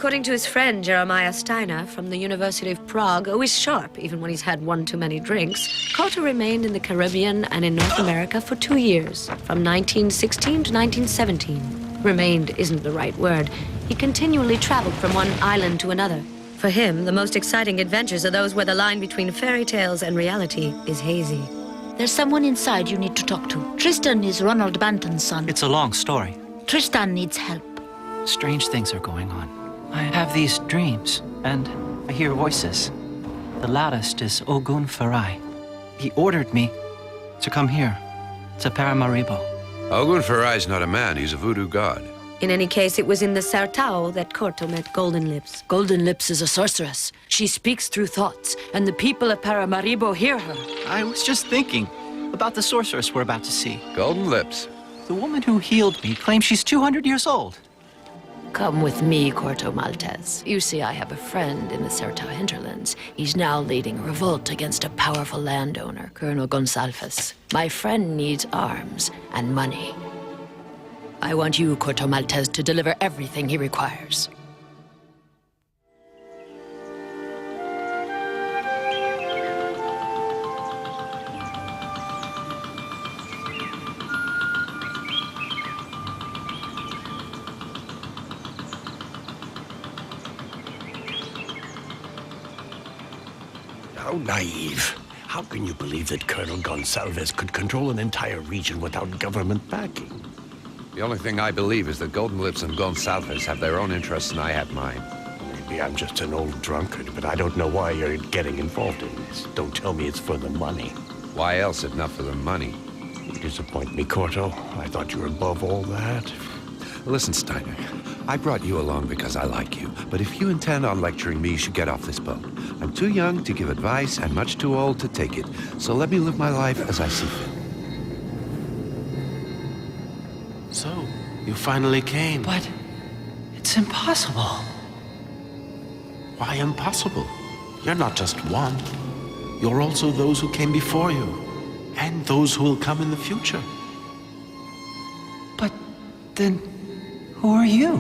According to his friend, Jeremiah Steiner, from the University of Prague, always sharp, even when he's had one too many drinks, Corto remained in the Caribbean and in North America for 2 years, from 1916 to 1917. Remained isn't the right word. He continually traveled from one island to another. For him, the most exciting adventures are those where the line between fairy tales and reality is hazy. There's someone inside you need to talk to. Tristan is Ronald Banton's son. It's a long story. Tristan needs help. Strange things are going on. I have these dreams, and I hear voices. The loudest is Ogun Farai. He ordered me to come here, to Paramaribo. Ogun Farai's not a man, he's a voodoo god. In any case, it was in the Sertao that Corto met Golden Lips. Golden Lips is a sorceress. She speaks through thoughts, and the people of Paramaribo hear her. I was just thinking about the sorceress we're about to see. Golden Lips. The woman who healed me claims she's 200 years old. Come with me, Corto Malteze. You see, I have a friend in the Sertao hinterlands. He's now leading a revolt against a powerful landowner, Colonel Gonsalves. My friend needs arms and money. I want you, Corto Malteze, to deliver everything he requires. How naive. How can you believe that Colonel Gonsalves could control an entire region without government backing? The only thing I believe is that Golden Lips and Gonsalves have their own interests and I have mine. Maybe I'm just an old drunkard, but I don't know why you're getting involved in this. Don't tell me it's for the money. Why else if not for the money? You disappoint me, Corto. I thought you were above all that. Listen, Steiner, I brought you along because I like you, but if you intend on lecturing me, you should get off this boat. I'm too young to give advice and much too old to take it, so let me live my life as I see fit. So, you finally came. But it's impossible. Why impossible? You're not just one. You're also those who came before you, and those who will come in the future. But then, who are you?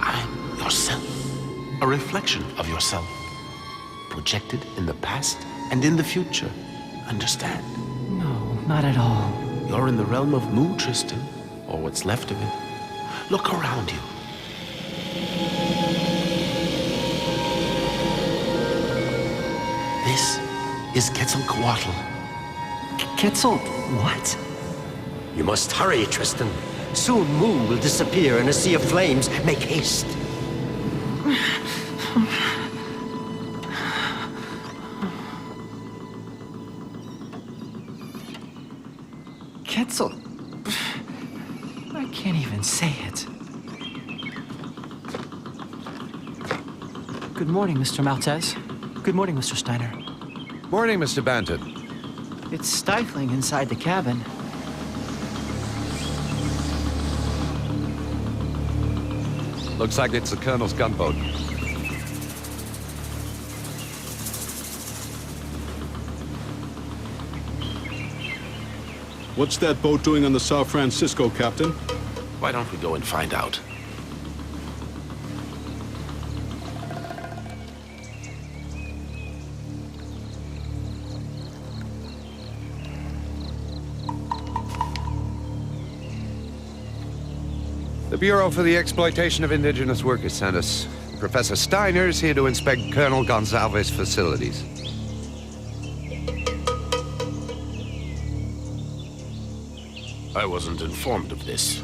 I'm yourself. A reflection of yourself. Projected in the past and in the future. Understand? No, not at all. You're in the realm of Mu, Tristan. Or what's left of it. Look around you. This is Quetzalcoatl. Quetzal, what? You must hurry, Tristan. Soon Mu will disappear in a sea of flames. Make haste. Quetzal. I can't even say it. Good morning, Mr. Malteze. Good morning, Mr. Steiner. Morning, Mr. Banton. It's stifling inside the cabin. Looks like it's the Colonel's gunboat. What's that boat doing on the Sao Francisco, Captain? Why don't we go and find out? The Bureau for the Exploitation of Indigenous Workers sent us. Professor Steiner is here to inspect Colonel Gonsalves' facilities. I wasn't informed of this.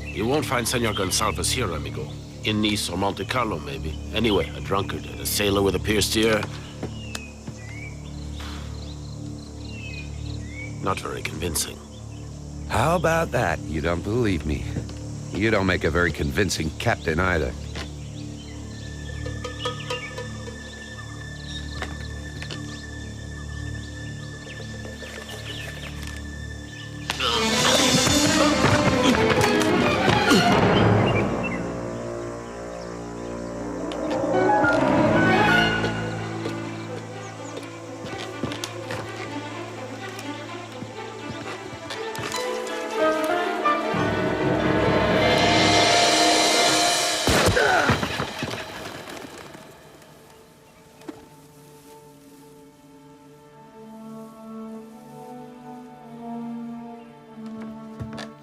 You won't find Senor Gonsalves here, amigo. In Nice or Monte Carlo, maybe. Anyway, a drunkard and a sailor with a pierced ear. Not very convincing. How about that? You don't believe me. You don't make a very convincing captain either.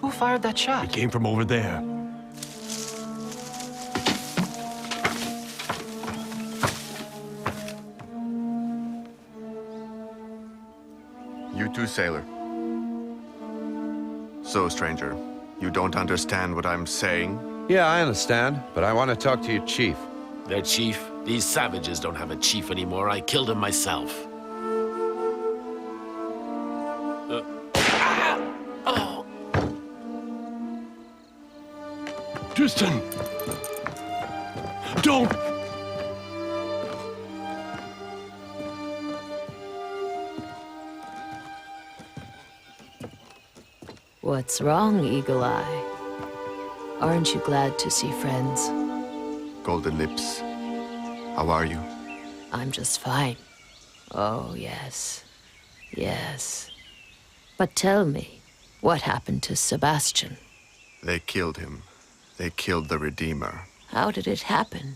Who fired that shot? It came from over there. You too, sailor. So, stranger, you don't understand what I'm saying? Yeah, I understand, but I want to talk to your chief. Their chief? These savages don't have a chief anymore. I killed him myself. Tristan! Don't! What's wrong, Eagle Eye? Aren't you glad to see friends? Golden Lips, how are you? I'm just fine. Oh, yes. Yes. But tell me, what happened to Sebastian? They killed him. They killed the Redeemer. How did it happen?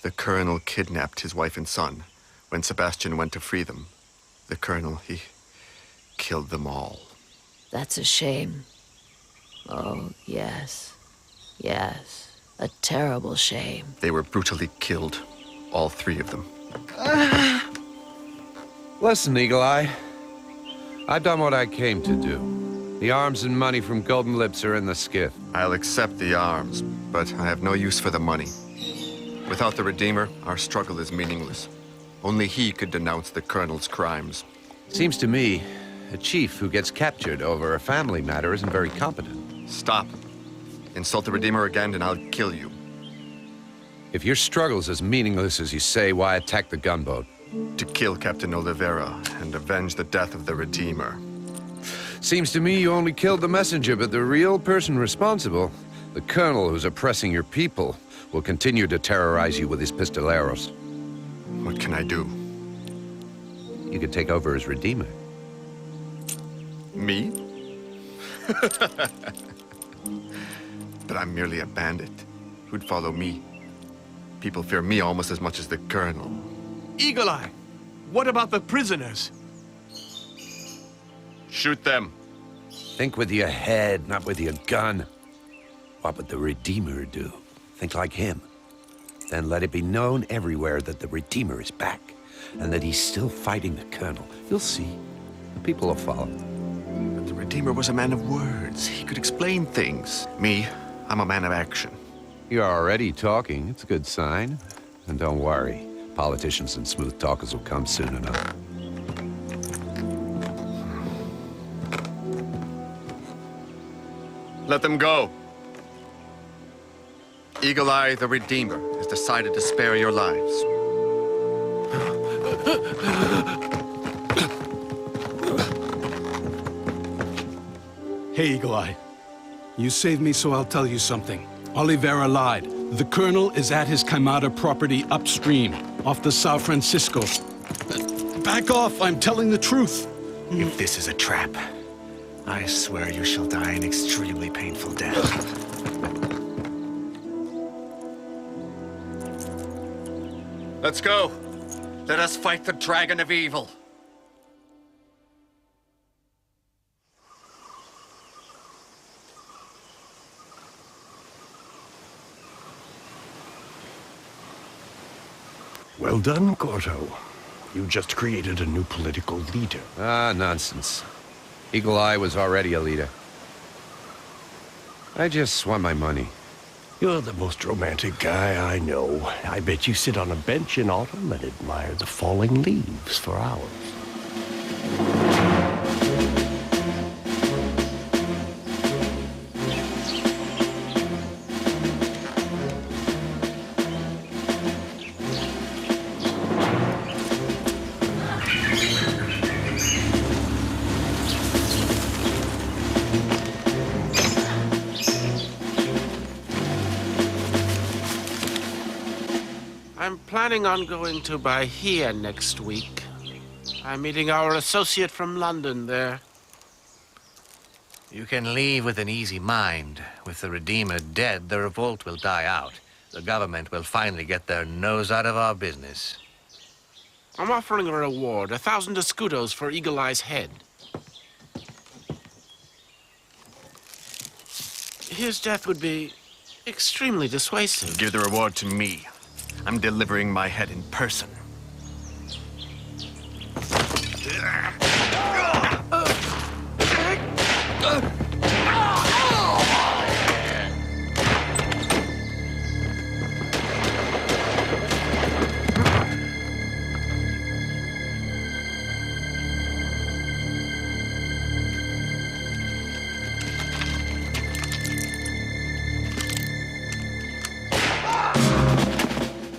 The Colonel kidnapped his wife and son. When Sebastian went to free them, the Colonel, he killed them all. That's a shame. Oh, yes. Yes. A terrible shame. They were brutally killed, all three of them. Listen, Eagle Eye. I've done what I came to do. The arms and money from Golden Lips are in the skiff. I'll accept the arms, but I have no use for the money. Without the Redeemer, our struggle is meaningless. Only he could denounce the Colonel's crimes. Seems to me, a chief who gets captured over a family matter isn't very competent. Stop. Insult the Redeemer again and I'll kill you. If your struggle's as meaningless as you say, why attack the gunboat? To kill Captain Oliveira and avenge the death of the Redeemer. Seems to me you only killed the messenger, but the real person responsible, the colonel who's oppressing your people, will continue to terrorize you with his pistoleros. What can I do? You could take over as Redeemer. Me? But I'm merely a bandit. Who'd follow me? People fear me almost as much as the Colonel. Eagle Eye! What about the prisoners? Shoot them. Think with your head, not with your gun. What would the Redeemer do? Think like him. Then let it be known everywhere that the Redeemer is back, and that he's still fighting the Colonel. You'll see. The people will follow. But the Redeemer was a man of words. He could explain things. Me, I'm a man of action. You're already talking. It's a good sign. And don't worry. Politicians and smooth talkers will come soon enough. Let them go. Eagle Eye, the Redeemer, has decided to spare your lives. Hey, Eagle Eye. You saved me, so I'll tell you something. Oliveira lied. The Colonel is at his Queimada property upstream, off the Sao Francisco. Back off, I'm telling the truth. If this is a trap, I swear you shall die an extremely painful death. Let's go. Let us fight the Dragon of Evil. Well done, Corto. You just created a new political leader. Ah, nonsense. Eagle Eye was already a leader. I just want my money. You're the most romantic guy I know. I bet you sit on a bench in autumn and admire the falling leaves for hours. I'm planning on going to Bahia next week. I'm meeting our associate from London there. You can leave with an easy mind. With the Redeemer dead, the revolt will die out. The government will finally get their nose out of our business. I'm offering a reward, 1,000 escudos for Eagle Eye's head. his death would be extremely dissuasive. Give the reward to me. I'm delivering my head in person.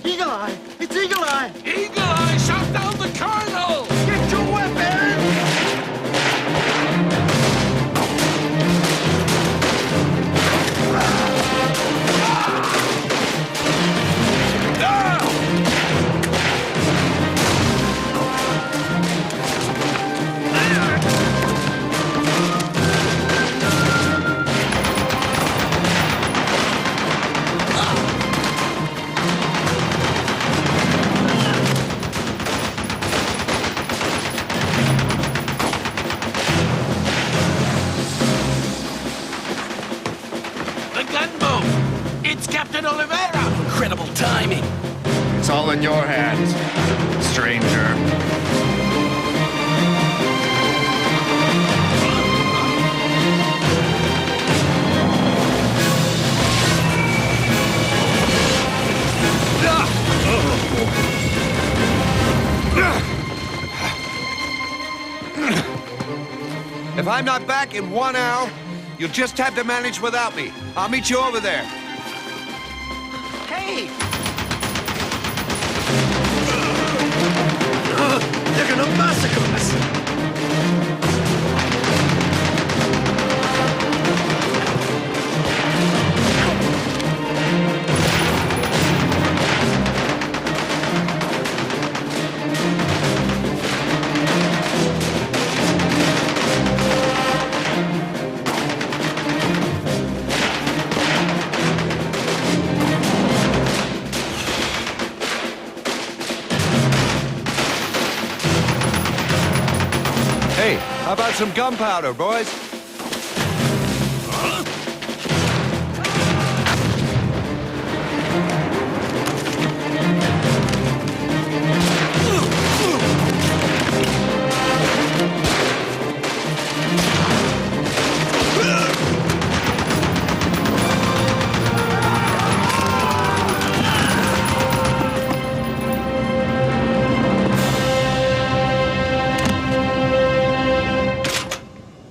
Eagle Eye! It's Eagle Eye! Eagle Eye shot down the Colonel! Get your weapon! The gunboat! It's Captain Oliveira! Incredible timing! It's all in your hands, stranger. If I'm not back in 1 hour, you'll just have to manage without me. I'll meet you over there. Hey! They're gonna massacre us! Hey, how about some gunpowder, boys?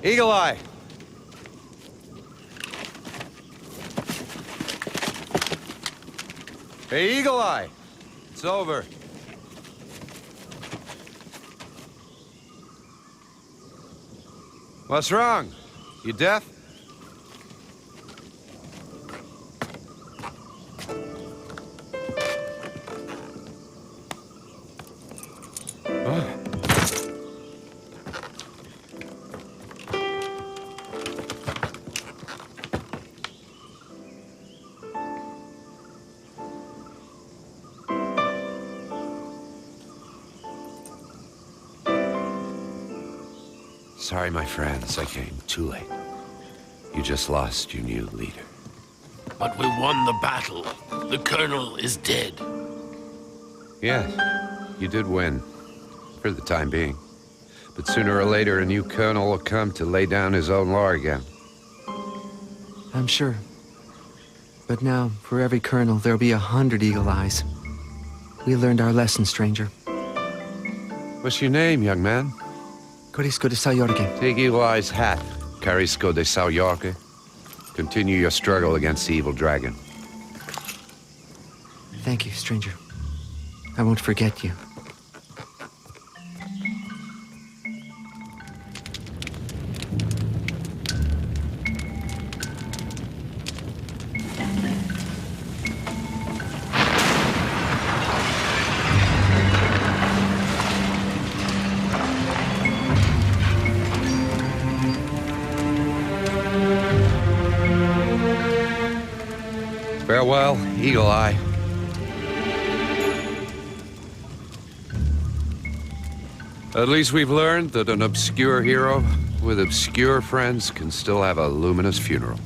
Eagle Eye. Hey, Eagle Eye. It's over. What's wrong? You deaf? Sorry, my friends, I came too late. You just lost your new leader. But we won the battle. The Colonel is dead. Yes, you did win. For the time being. But sooner or later, a new colonel will come to lay down his own law again. I'm sure. But now, for every colonel, there'll be 100 Eagle Eyes. We learned our lesson, stranger. What's your name, young man? Corisco de Sayorge. Take Eagle Eye's hat, Carisco de Sayorque. Continue your struggle against the evil dragon. Thank you, stranger. I won't forget you. Farewell, Eagle Eye. At least we've learned that an obscure hero with obscure friends can still have a luminous funeral.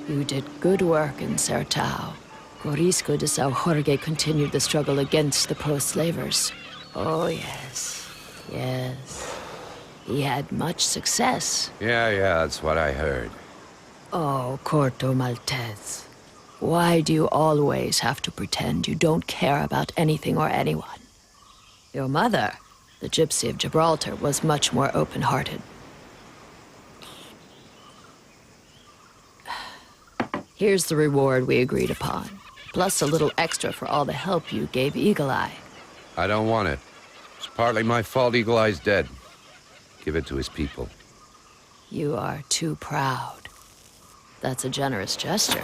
You did good work in Sertao. Corisco de Sao Jorge continued the struggle against the pro-slavers. Oh, yes. Yes. He had much success. Yeah, that's what I heard. Oh, Corto Malteze. Why do you always have to pretend you don't care about anything or anyone? Your mother, the Gypsy of Gibraltar, was much more open-hearted. Here's the reward we agreed upon, plus a little extra for all the help you gave Eagle Eye. I don't want it. It's partly my fault Eagle Eye's dead. Give it to his people. You are too proud. That's a generous gesture.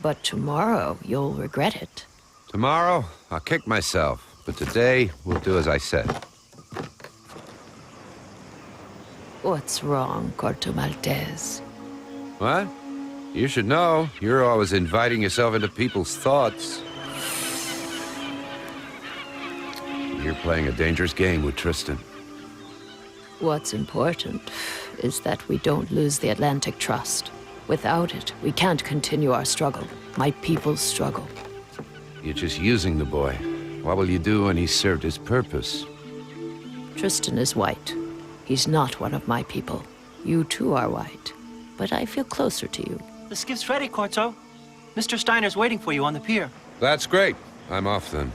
But tomorrow, you'll regret it. Tomorrow, I'll kick myself. But today, we'll do as I said. What's wrong, Corto Malteze? What? You should know. You're always inviting yourself into people's thoughts. You're playing a dangerous game with Tristan. What's important is that we don't lose the Atlantic Trust. Without it, we can't continue our struggle. My people's struggle. You're just using the boy. What will you do when he's served his purpose? Tristan is white. He's not one of my people. You too are white. But I feel closer to you. The skiff's ready, Corto. Mr. Steiner's waiting for you on the pier. That's great. I'm off then.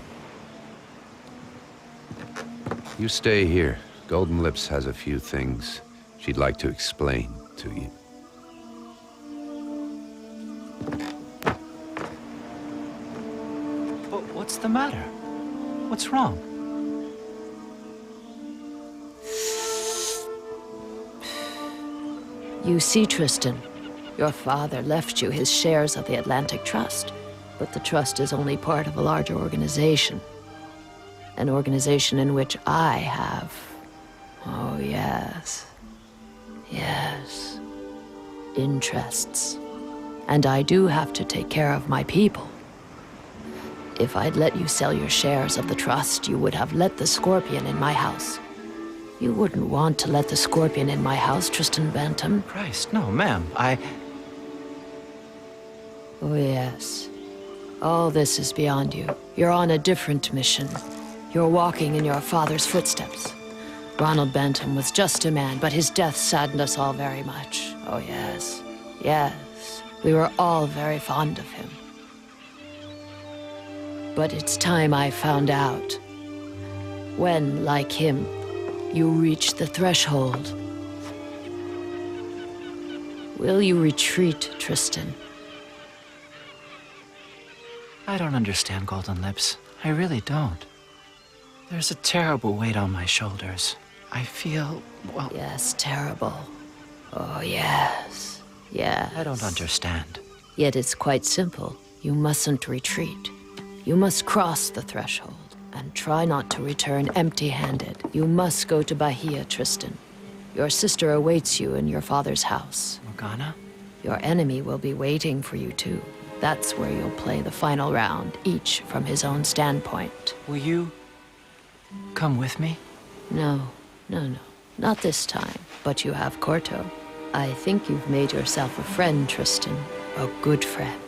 You stay here. Golden Lips has a few things she'd like to explain to you. But what's the matter? What's wrong? You see, Tristan, your father left you his shares of the Atlantic Trust, but the trust is only part of a larger organization. An organization in which I have... Oh, yes. Yes. Interests. And I do have to take care of my people. If I'd let you sell your shares of the trust, you would have let the Scorpion in my house. You wouldn't want to let the Scorpion in my house, Tristan Bantam. Christ, no, ma'am. Oh, yes. All this is beyond you. You're on a different mission. You're walking in your father's footsteps. Ronald Bantam was just a man, but his death saddened us all very much. Oh, yes. Yes. We were all very fond of him. But it's time I found out. When, like him, you reach the threshold. Will you retreat, Tristan? I don't understand, Golden Lips. I really don't. There's a terrible weight on my shoulders. I feel, well... Yes, terrible. Oh, yes. Yes. I don't understand. Yet it's quite simple. You mustn't retreat. You must cross the threshold, and try not to return empty-handed. You must go to Bahia, Tristan. Your sister awaits you in your father's house. Morgana? Your enemy will be waiting for you, too. That's where you'll play the final round, each from his own standpoint. Will you come with me? No. Not this time. But you have Corto. I think you've made yourself a friend, Tristan. A good friend.